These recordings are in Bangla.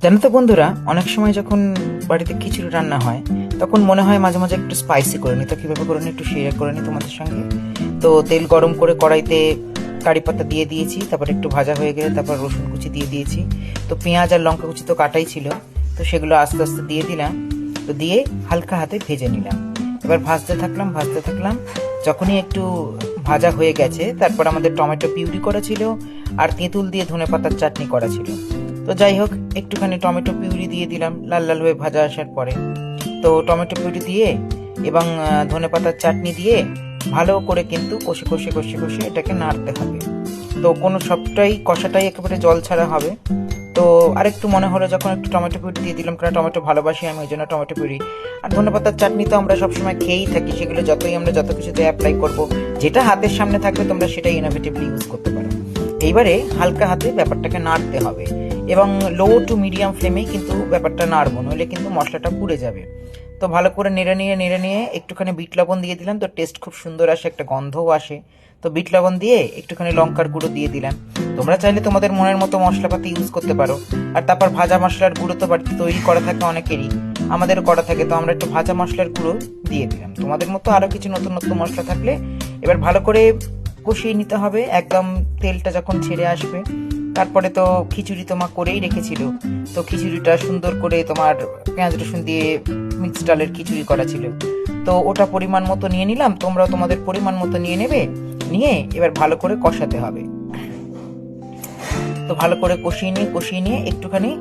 জানো তো বন্ধুরা, অনেক সময় যখন বাড়িতে খিচুড়ি রান্না হয় তখন মনে হয় মাঝে মাঝে একটু স্পাইসি করে নিই। তো কীভাবে করে নিই একটু শেয়ার করে নিই তোমাদের সঙ্গে। তো তেল গরম করে কড়াইতে কারি পাতা দিয়ে দিয়েছি, তারপর একটু ভাজা হয়ে গেলে তারপর রসুন কুচি দিয়ে দিয়েছি। তো পেঁয়াজ আর লঙ্কা কুচি তো কাটাই ছিল, তো সেগুলো আস্তে আস্তে দিয়ে দিলাম। তো দিয়ে হালকা হাতে ভেজে নিলাম। এবার ভাজতে থাকলাম। যখনই একটু ভাজা হয়ে গেছে তারপর আমাদের টমেটো পিউরি করা ছিল আর তেঁতুল দিয়ে ধনেপাতার চাটনি করা ছিল। তো যাই হোক, একটুখানি টমেটো পিউরি দিয়ে দিলাম লাল লাল হয়ে ভাজা আসার পরে। তো টমেটো পিউরি দিয়ে এবং ধনেপাতার চাটনি দিয়ে ভালো করে কিন্তু কষে এটাকে নাড়তে হবে। তো কোনো সবটাই কষাটাই একেবারে জল ছাড়া হবে। তো আরেকটু মনে হলো যখন একটু টমেটো পিউরি দিয়ে দিলাম, কারণ টমেটো ভালোবাসি আমি, ওই জন্য টমেটো পিউরি। আর ধনেপাতার চাটনি তো আমরা সবসময় খেয়েই থাকি, সেগুলো আমরা যত কিছুতে অ্যাপ্লাই করব, যেটা হাতের সামনে থাকবে তোমরা সেটাই ইনোভেটিভলি ইউজ করতে পারো। এইবারে হালকা হাতে ব্যাপারটাকে নাড়তে হবে এবং লো টু মিডিয়াম ফ্লেমেই কিন্তু ব্যাপারটা নাড়বো, নইলে কিন্তু মশলাটা পুড়ে যাবে। তো ভালো করে নেড়ে নিয়ে একটুখানি বিট লবণ দিয়ে দিলাম। তো টেস্ট খুব সুন্দর আসে, একটা গন্ধও আসে। তো বিট লবণ দিয়ে একটুখানি লঙ্কার গুঁড়ো দিয়ে দিলাম। তোমরা চাইলে তোমাদের মনের মতো মশলাপাতি ইউজ করতে পারো। আর তারপর ভাজা মশলার গুঁড়ো তো বাড়িতে তৈরি করা থাকে অনেকেরই, আমাদেরও করা থাকে। তো আমরা একটু ভাজা মশলার গুঁড়ো দিয়ে দিলাম। তোমাদের মতো আরও কিছু নতুন মশলা থাকলে এবার ভালো করে কষিয়ে নিতে হবে একদম তেলটা যখন ছেড়ে আসবে। তারপরে তো খিচুড়ি তোমার করেই রেখেছিল, তো খিচুড়িটা সুন্দর করে তোমার পেঁয়াজ রসুন দিয়ে মিক্স ডালের খিচুড়ি করা ছিল। তো ওটা পরিমাণ মতো নিয়ে নিলাম, তোমরাও তোমাদের পরিমাণ মতো নিয়ে নেবে। নিয়ে এবার ভালো করে কষাতে হবে। তো ভালো করে কষিয়ে নিয়ে একটুখানি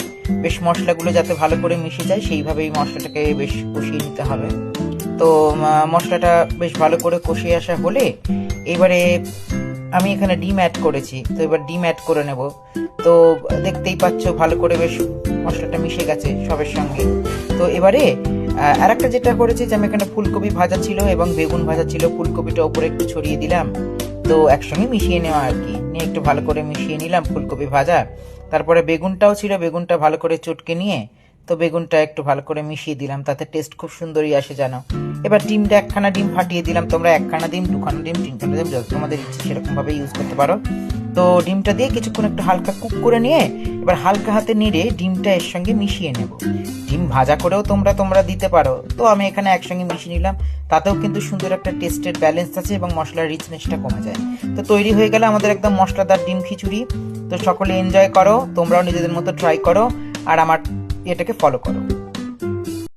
বেশ মশলাগুলো যাতে ভালো করে মিশে যায় সেইভাবেই মশলাটাকে বেশ কষিয়ে নিতে হবে। তো মশলাটা বেশ ভালো করে কষিয়ে আসা হলে এবারে আমি এখানে ডিম অ্যাড করেছি। তো এবার ডিম অ্যাড করে নেব। তো দেখতেই পাচ্ছ ভালো করে বেশ মশলাটা মিশে গেছে সবের সঙ্গে। তো এবারে আর একটা যেটা করেছি যে আমি এখানে ফুলকপি ভাজা ছিল এবং বেগুন ভাজা ছিল, ফুলকপিটা উপরে একটু ছড়িয়ে দিলাম। তো একসঙ্গে মিশিয়ে নেওয়া আর কি, নিয়ে একটু ভালো করে মিশিয়ে নিলাম ফুলকপি ভাজা। তারপরে বেগুনটাও ছিল, বেগুনটা ভালো করে চটকে নিয়ে তো বেগুনটা একটু ভালো করে মিশিয়ে দিলাম, তাতে টেস্ট খুব সুন্দরই আসে জানো। এবার ডিমটা একখানা ডিম ফাটিয়ে দিলাম। তোমরা একখানা ডিম, দুখানা ডিম, তিনখানা ডিম যত তোমাদের ইচ্ছে সেরকম ভাবে ইউজ করতে পারো। তো ডিমটা দিয়ে কিছুক্ষণ একটু হালকা কুক করে নিয়ে এবার হালকা হাতে নেড়ে ডিমটা এর সঙ্গে মিশিয়ে নেব। ডিম ভাজা করেও তোমরা দিতে পারো, তো আমি এখানে একসঙ্গে মিশিয়ে নিলাম। তাতেও কিন্তু সুন্দর একটা টেস্টের ব্যালেন্স আছে এবং মশলার রিচনেসটা কমে যায়। তো তৈরি হয়ে গেল আমাদের একদম মশলাদার ডিম খিচুড়ি। তো সকলে এনজয় করো, তোমরাও নিজেদের মতো ট্রাই করো আর আমার এটাকে ফলো করো।